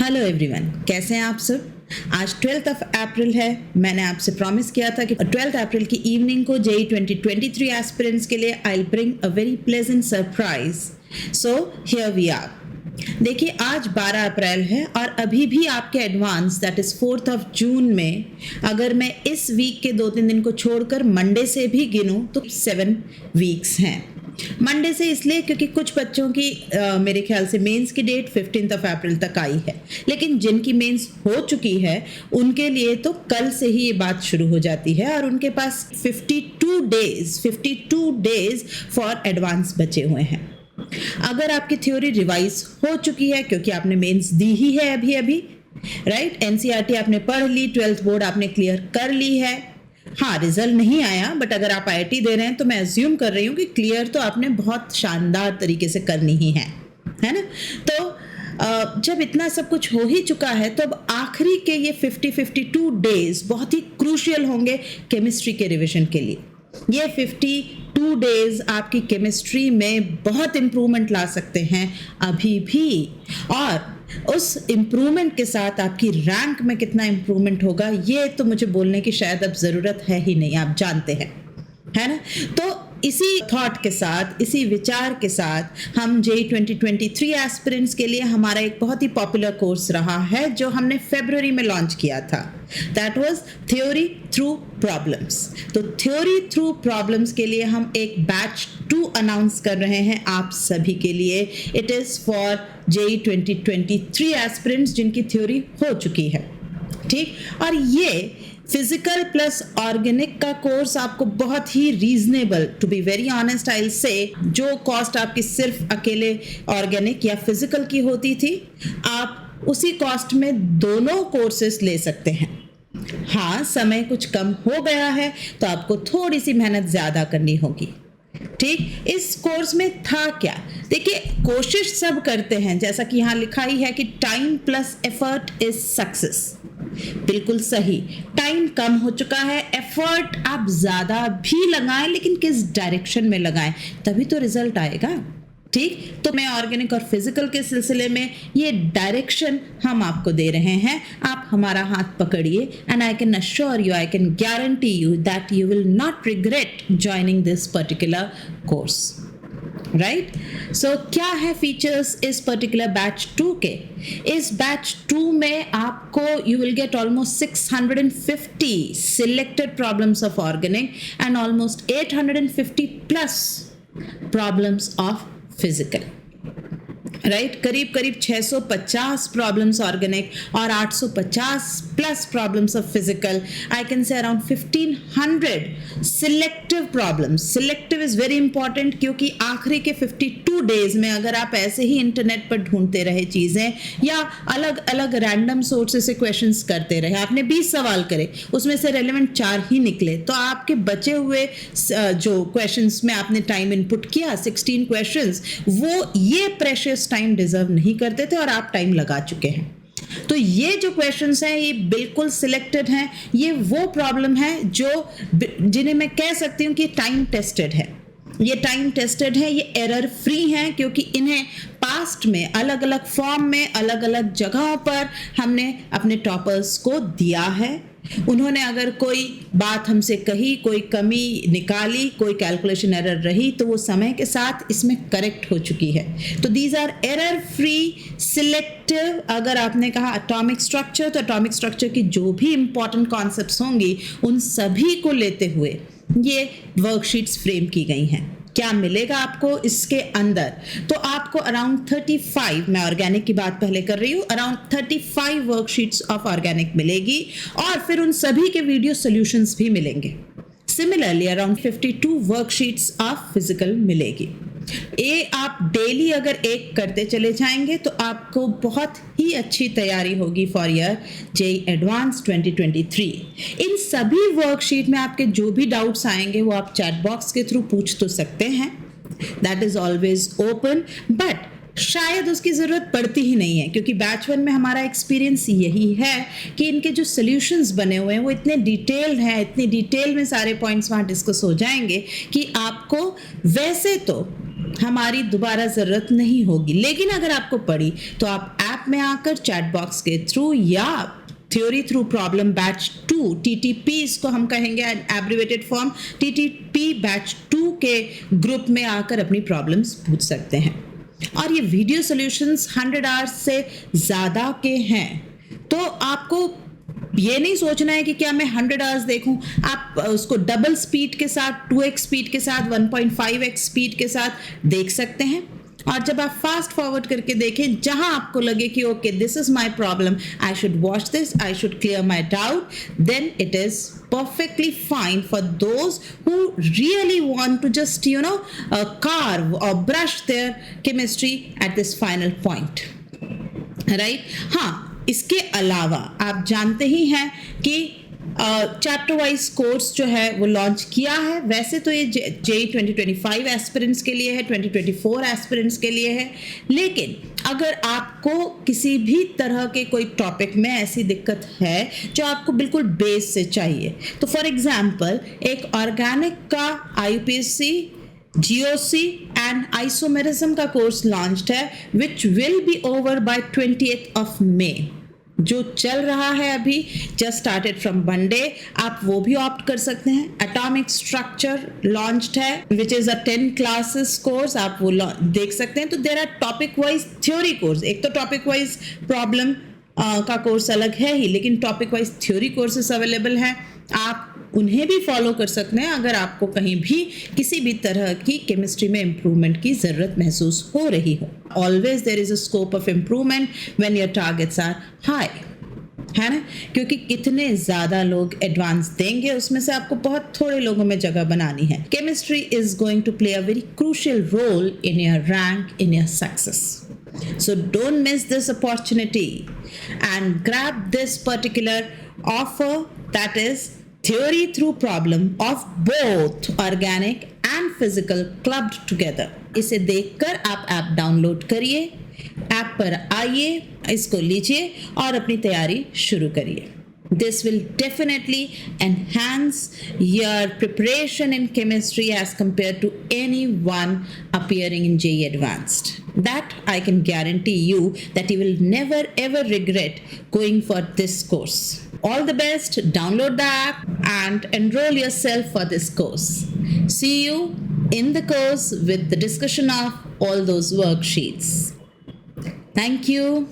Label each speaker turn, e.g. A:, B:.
A: Hello everyone, कैसे हैं आप सब। आज 12th अप्रैल है। मैंने आपसे प्रॉमिस किया था कि 12th अप्रैल की इवनिंग को जेई 2023 एस्पिरेंट्स के लिए I bring a very pleasant surprise. So here we are. देखिए, आज 12 अप्रैल है और अभी भी आपके एडवांस दैट इज 4 जून में अगर मैं इस वीक के 2-3 दिन को छोड़कर मंडे से भी गिनूं तो 7 वीक्स हैं। मंडे से इसलिए क्योंकि कुछ बच्चों की मेरे ख्याल से मेंस की डेट 15 अप्रैल तक आई है, लेकिन जिनकी मेंस हो चुकी है उनके लिए तो कल से ही ये बात शुरू हो जाती है और उनके पास 52 डेज फॉर एडवांस बचे हुए हैं। अगर आपकी थ्योरी रिवाइज हो चुकी है क्योंकि आपने मेंस दी ही है अभी राइट, एनसीईआरटी आपने पढ़ ली, 12th बोर्ड आपने क्लियर कर ली है। हाँ, रिजल्ट नहीं आया, बट अगर आप आईआईटी दे रहे हैं तो मैं अज्यूम कर रही हूँ कि क्लियर तो आपने बहुत शानदार तरीके से करनी ही है ना। तो जब इतना सब कुछ हो ही चुका है तो अब आखिरी के ये 52 डेज बहुत ही क्रूशियल होंगे केमिस्ट्री के रिवीजन के लिए। ये 52 डेज आपकी केमिस्ट्री में बहुत इंप्रूवमेंट ला सकते हैं अभी भी, और उस इम्प्रूवमेंट के साथ आपकी रैंक में कितना इम्प्रूवमेंट होगा ये तो मुझे बोलने की शायद अब ज़रूरत है ही नहीं, आप जानते हैं, है ना। तो इसी थॉट के साथ, इसी विचार के साथ हम जेई 2023 एस्पिरेंट्स के लिए हमारा एक बहुत ही पॉपुलर कोर्स रहा है जो हमने फरवरी में लॉन्च किया था, that was theory through problems. तो थ्योरी थ्रू प्रॉब्लम्स के लिए हम एक बैच 2 अनाउंस कर रहे हैं आप सभी के लिए। It is for JEE 2023 aspirants जिनकी थ्योरी हो चुकी है, ठीक। और ये फिजिकल प्लस ऑर्गेनिक का कोर्स आपको बहुत ही reasonable, to be very honest I will say, जो कॉस्ट आपकी सिर्फ अकेले ऑर्गेनिक या फिजिकल की होती थी, आप उसी कॉस्ट में दोनों कोर्सेस ले सकते हैं। हाँ, समय कुछ कम हो गया है तो आपको थोड़ी सी मेहनत ज्यादा करनी होगी, ठीक। इस कोर्स में था क्या, देखिए, कोशिश सब करते हैं, जैसा कि यहाँ लिखा ही है कि time plus effort is success. बिल्कुल सही, टाइम कम हो चुका है, एफर्ट आप ज्यादा भी लगाएं, लेकिन किस डायरेक्शन में लगाएं, तभी तो रिजल्ट आएगा, ठीक। तो मैं ऑर्गेनिक और फिजिकल के सिलसिले में ये डायरेक्शन हम आपको दे रहे हैं, आप हमारा हाथ पकड़िए and I can assure you, I can guarantee you that you will not regret joining this particular course, right. So क्या है फीचर्स इस पर्टिकुलर बैच 2 के। इस बैच 2 में आपको you will get almost 650 selected problems of organic and almost 850 plus problems of physical, right. करीब 650 problems organic और 850 plus problems of physical. I can say around 1500 selective problems. Selective is very important क्योंकि आखिरी के 52 days में अगर आप ऐसे ही internet पर ढूंढते रहे चीजें या अलग अलग रैंडम सोर्सेस से क्वेश्चंस करते रहे, आपने 20 सवाल करे, उसमें से रेलेवेंट 4 ही निकले, तो आपके बचे हुए जो क्वेश्चंस में आपने टाइम इनपुट किया 16 क्वेश्चंस, वो ये प्रेशियस टाइम डिजर्व नहीं करते थे और आप टाइम लगा चुके हैं। तो ये जो क्वेश्चंस हैं ये बिल्कुल सिलेक्टेड हैं। ये वो प्रॉब्लम है जिन्हें मैं कह सकती हूँ कि टाइम टेस्टेड है। ये टाइम टेस्टेड है, ये एरर फ्री हैं क्योंकि इन्हें पास्ट में अलग अलग फॉर्म में अलग अलग जगहों पर हमने अपने टॉपर्स को दिया है। उन्होंने अगर कोई बात हमसे कही, कोई कमी निकाली, कोई कैलकुलेशन एरर रही, तो वो समय के साथ इसमें करेक्ट हो चुकी है। तो these are error free selective. अगर आपने कहा एटॉमिक स्ट्रक्चर, तो एटॉमिक स्ट्रक्चर की जो भी इंपॉर्टेंट कॉन्सेप्ट्स होंगी उन सभी को लेते हुए ये वर्कशीट्स फ्रेम की गई हैं। क्या मिलेगा आपको इसके अंदर, तो आपको अराउंड 35, मैं ऑर्गेनिक की बात पहले कर रही हूँ, अराउंड 35 वर्कशीट्स ऑफ ऑर्गेनिक मिलेगी और फिर उन सभी के वीडियो सॉल्यूशंस भी मिलेंगे। Similarly around 52 worksheets of physical मिलेगी। ये आप डेली अगर एक करते चले जाएंगे तो आपको बहुत ही अच्छी तैयारी होगी फॉर ईयर जेई एडवांस 2023। इन सभी वर्कशीट में आपके जो भी डाउट्स आएंगे वो आप चैट बॉक्स के थ्रू पूछ तो सकते हैं, that is always open, but शायद उसकी ज़रूरत पड़ती ही नहीं है क्योंकि बैच 1 में हमारा एक्सपीरियंस यही है कि इनके जो सॉल्यूशंस बने हुए हैं वो इतने डिटेल्ड हैं, इतने डिटेल में सारे पॉइंट्स वहाँ डिस्कस हो जाएंगे कि आपको वैसे तो हमारी दोबारा ज़रूरत नहीं होगी, लेकिन अगर आपको पड़ी तो आप ऐप ऐप में आकर चैट बॉक्स के थ्रू या theory through problem batch 2 TTP इसको हम कहेंगे एब्रिवेटेड फॉर्म, TTP बैच 2 के ग्रुप में आकर अपनी प्रॉब्लम्स पूछ सकते हैं। और ये वीडियो सॉल्यूशंस 100 आवर्स से ज़्यादा के हैं, तो आपको ये नहीं सोचना है कि क्या मैं 100 आवर्स देखूं। आप उसको डबल स्पीड के साथ, 2x स्पीड के साथ, 1.5x स्पीड के साथ देख सकते हैं। और जब आप फास्ट फॉरवर्ड करके देखें, जहां आपको लगे कि okay this is my problem, I should watch this, I should clear my doubt, then it is perfectly fine for those who really want to just carve or brush their chemistry at this final point, right? हाँ, इसके अलावा आप जानते ही हैं कि chapter wise course जो है वो लॉन्च किया है। वैसे तो ये JEE 2025 एस्पिरेंट्स के लिए है, 2024 एस्पिरेंट्स के लिए है, लेकिन अगर आपको किसी भी तरह के कोई टॉपिक में ऐसी दिक्कत है जो आपको बिल्कुल बेस से चाहिए, तो फॉर एग्जांपल एक ऑर्गेनिक का IUPAC GOC एंड आइसोमेरिज्म का कोर्स लॉन्च्ड है, which will be over by 20th of May, जो चल रहा है अभी, जस्ट स्टार्टेड फ्रॉम मंडे। आप वो भी ऑप्ट कर सकते हैं। एटॉमिक स्ट्रक्चर लॉन्च्ड है, which is a 10 classes course, आप वो देख सकते हैं। तो there our topic wise theory course, एक तो टॉपिक वाइज प्रॉब्लम का कोर्स अलग है ही, लेकिन topic wise theory courses available हैं, आप उन्हें भी फॉलो कर सकते हैं अगर आपको कहीं भी किसी भी तरह की केमिस्ट्री में इम्प्रूवमेंट की ज़रूरत महसूस हो रही हो। Always there is a scope of improvement when your targets are high, है ना, क्योंकि कितने ज़्यादा लोग एडवांस देंगे, उसमें से आपको बहुत थोड़े लोगों में जगह बनानी है। Chemistry is going to play a very crucial role in your rank, in your success. So don't miss this opportunity and grab this particular offer, that is theory through problem of both organic and physical clubbed together. इसे देखकर आप app download करिए, app पर आइए, इसको लीजिए और अपनी तैयारी शुरू करिए. This will definitely enhance your preparation in chemistry as compared to anyone appearing in JEE Advanced. That I can guarantee you that you will never ever regret going for this course. All the best, download the app and enroll yourself for this course. See you in the course with the discussion of all those worksheets. Thank you.